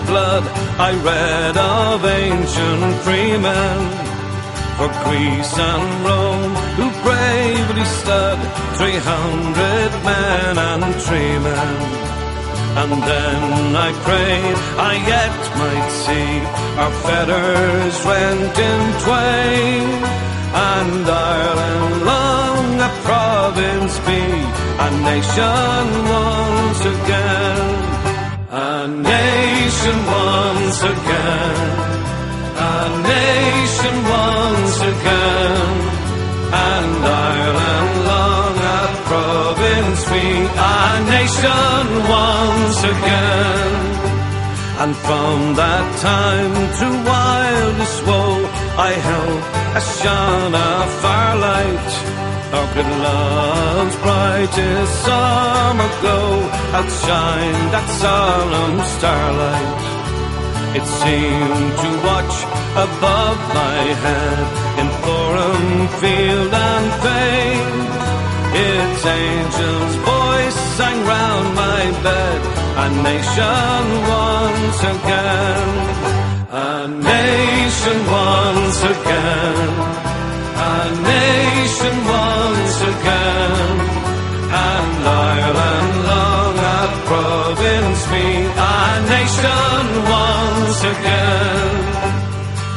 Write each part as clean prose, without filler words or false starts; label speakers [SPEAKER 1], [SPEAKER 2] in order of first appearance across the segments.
[SPEAKER 1] blood I read of ancient freemen, for Greece and Rome who bravely stood, 300 men and treemen. And then I prayed I yet might see our fetters rent in twain, and Ireland long a province be, a nation once again, a nation once again, a nation once again, and Ireland long a province be, a nation once again. And from that time through wildest woe I held a shone of firelight, our good love's brightest summer glow outshine that solemn starlight. It seemed to watch above my head in forum, field and fane. Its angel's voice sang round my bed, a nation once again, a nation once again, a nation once again, and Ireland long a province be, a nation once again.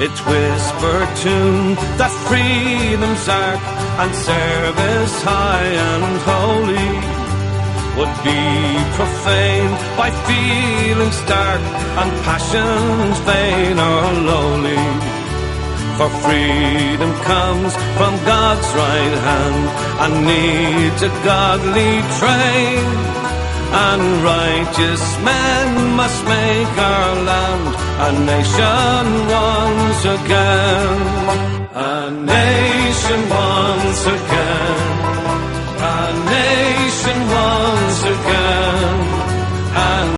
[SPEAKER 1] Its whispered tune that freedom's ark and service high and holy would be profaned by feelings dark and passions vain or lowly. For freedom comes from God's right hand and needs a godly train, and righteous men must make our land a nation once again, a nation once again.